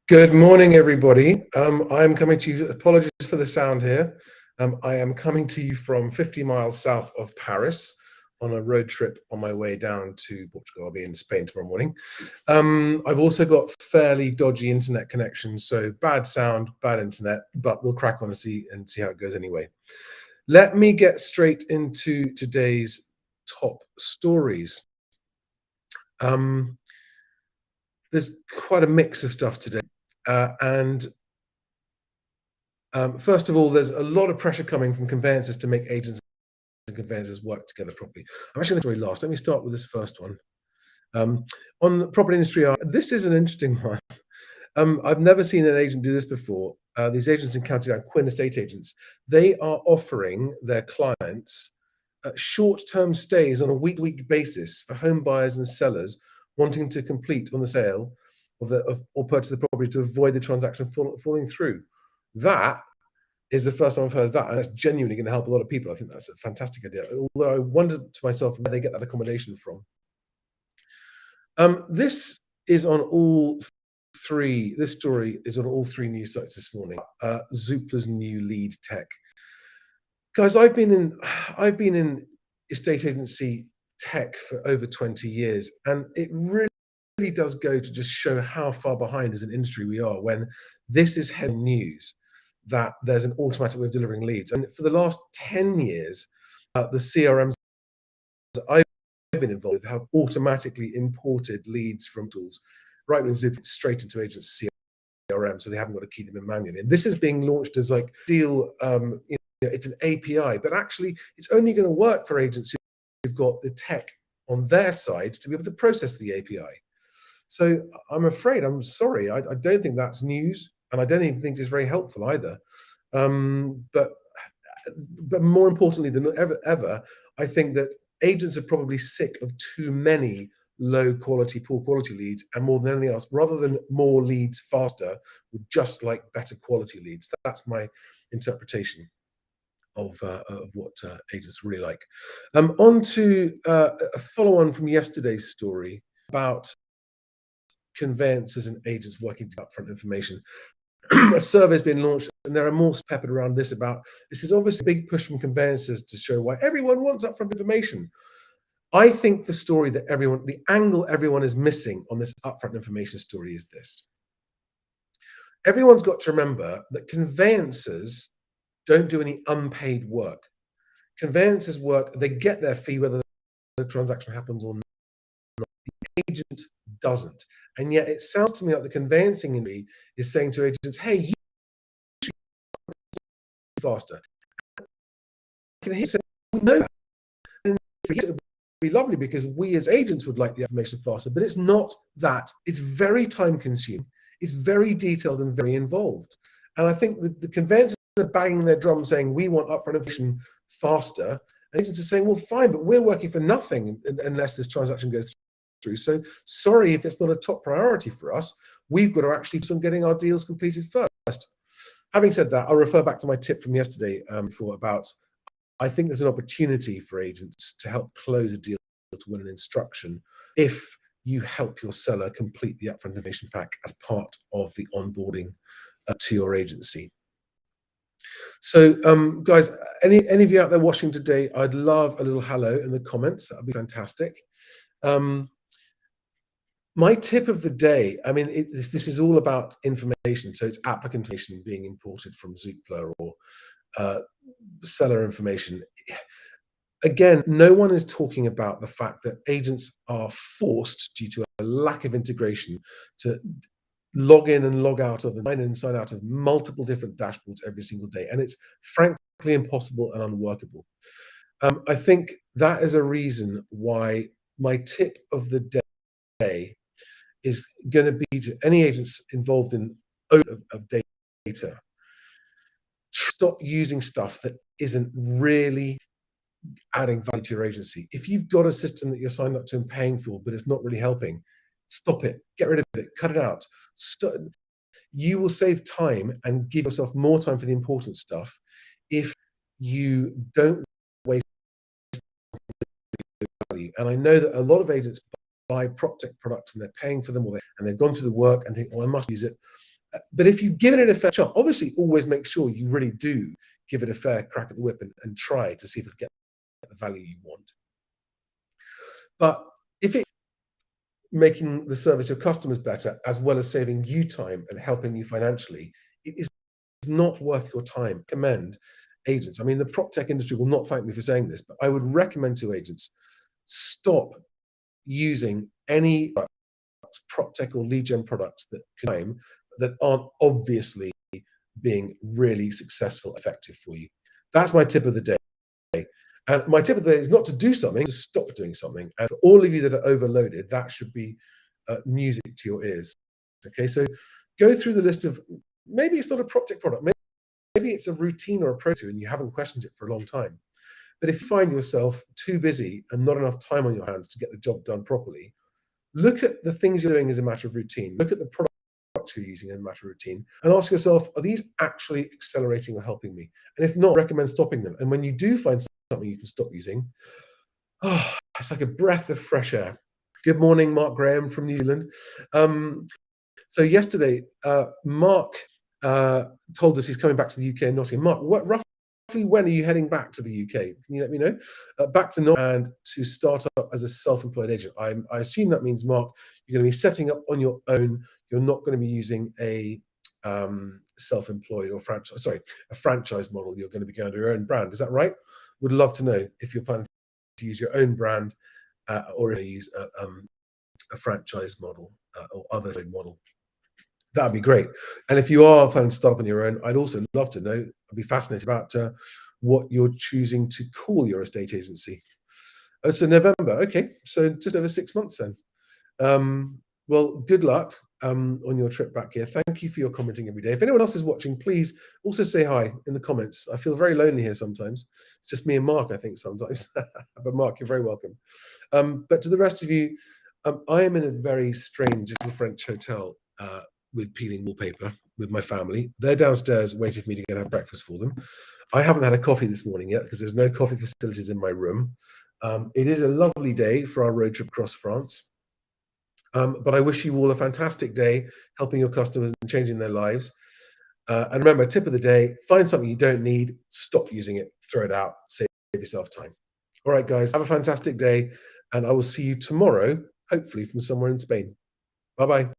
Good morning, everybody. I'm coming to you, apologies for the sound here. I am coming to you from 50 miles south of Paris on a road trip on my way down to Portugal. I'll be in Spain tomorrow morning. I've also got fairly dodgy internet connections, so bad sound, bad internet, but we'll crack on and see how it goes anyway. Let me get straight into today's top stories. There's quite a mix of stuff today. And first of all, there's a lot of pressure coming from conveyancers to make agents and conveyancers work together properly. I'm actually going to story last. Let me start with this first one. On the property industry, this is an interesting one. I've never seen an agent do this before. These agents in County Down, Quinn estate agents, they are offering their clients short-term stays on a week-to-week basis for home buyers and sellers wanting to complete on the sale or purchase the property to avoid the transaction falling through. That is the first time I've heard of that, and that's genuinely going to help a lot of people. I think that's a fantastic idea. Although I wondered to myself where they get that accommodation from. This story is on all three news sites this morning. Zoopla's new lead tech. Guys, I've been in estate agency tech for over 20 years, and it really does go to just show how far behind as an industry we are when this is headline news that there's an automatic way of delivering leads. And for the last 10 years, the CRMs I've been involved with have automatically imported leads from tools right with Zoop straight into agents' CRM, so they haven't got to keep them in manually. And this is being launched as like it's an API, but actually it's only going to work for agents who've got the tech on their side to be able to process the API. So I'm sorry, I don't think that's news, and I don't even think it's very helpful either. But more importantly than ever, I think that agents are probably sick of too many low quality, poor quality leads, and more than anything else, rather than more leads faster, would just like better quality leads. That's my interpretation of what agents really like. On to a follow-on from yesterday's story about conveyancers and agents working to upfront information. A survey's been launched, and there are more peppered around this about this is obviously a big push from conveyancers to show why everyone wants upfront information. I think the angle everyone is missing on this upfront information story is this. Everyone's got to remember that conveyancers don't do any unpaid work. Conveyancers work, they get their fee whether the transaction happens or not. The agent doesn't. And yet it sounds to me like the conveyancing industry is saying to agents, hey, you should go faster. We know that. And it would be lovely because we as agents would like the information faster, but it's not that. It's very time consuming. It's very detailed and very involved. And I think the conveyancers are banging their drum saying, we want upfront information faster. And agents are saying, well, fine, but we're working for nothing unless this transaction goes through. So sorry if it's not a top priority for us. We've got to actually focus on getting our deals completed first. Having said that, I'll refer back to my tip from yesterday before about, I think there's an opportunity for agents to help close a deal to win an instruction if you help your seller complete the upfront information pack as part of the onboarding to your agency. So guys, any of you out there watching today, I'd love a little hello in the comments. That would be fantastic. My tip of the day, I mean, this is all about information. So it's applicant information being imported from Zoopla or seller information. Again, no one is talking about the fact that agents are forced, due to a lack of integration, to log in and log out of and sign in and sign out of multiple different dashboards every single day. And it's frankly impossible and unworkable. I think that is a reason why my tip of the day is going to be to any agents involved in of data. Stop using stuff that isn't really adding value to your agency. If you've got a system that you're signed up to and paying for, but it's not really helping, stop it, get rid of it, cut it out. You will save time and give yourself more time for the important stuff if you don't waste value. And I know that a lot of agents buy PropTech products and they're paying for them, and they've gone through the work and think, oh, I must use it. But if you give it a fair chance, obviously always make sure you really do give it a fair crack at the whip and try to see if it gets the value you want. But if it's making the service your customers better, as well as saving you time and helping you financially, it is not worth your time. Recommend agents. I mean, the prop tech industry will not thank me for saying this, but I would recommend to agents stop using any prop tech or lead gen products that aren't obviously being really successful, effective for you. That's my tip of the day. And my tip of the day is not to do something, to stop doing something. And for all of you that are overloaded, that should be music to your ears. Okay, so go through the list of, maybe it's not a prop tech product, maybe it's a routine or a process and you haven't questioned it for a long time. But if you find yourself too busy and not enough time on your hands to get the job done properly, look at the things you're doing as a matter of routine. Look at the products you're using as a matter of routine and ask yourself, are these actually accelerating or helping me? And if not, recommend stopping them. And when you do find something you can stop using, it's like a breath of fresh air. Good morning, Mark Graham from New Zealand. So yesterday, Mark told us he's coming back to the UK and Nottingham. Mark, roughly when are you heading back to the UK? Can you let me know? Back to Nottingham and to start up as a self-employed agent. I assume that means, Mark, you're going to be setting up on your own. You're not going to be using a self-employed or a franchise model. You're going to be going to your own brand. Is that right? Would love to know if you're planning to use your own brand or if you use a franchise model or other model. That'd be great. And if you are planning to start up on your own, I'd also love to know, I'd be fascinated about what you're choosing to call your estate agency. Oh, so November. Okay. So just over 6 months then. Well, good luck on your trip back here. Thank you for your commenting every day. If anyone else is watching, please also say hi in the comments. I feel very lonely here sometimes. It's just me and Mark, I think, sometimes. But Mark, you're very welcome. But to the rest of you, I am in a very strange little French hotel with peeling wallpaper with my family. They're downstairs waiting for me to go and have breakfast for them. I haven't had a coffee this morning yet because there's no coffee facilities in my room. It is a lovely day for our road trip across France. But I wish you all a fantastic day helping your customers and changing their lives. And remember, tip of the day, find something you don't need, stop using it, throw it out, save yourself time. All right, guys, have a fantastic day. And I will see you tomorrow, hopefully from somewhere in Spain. Bye-bye.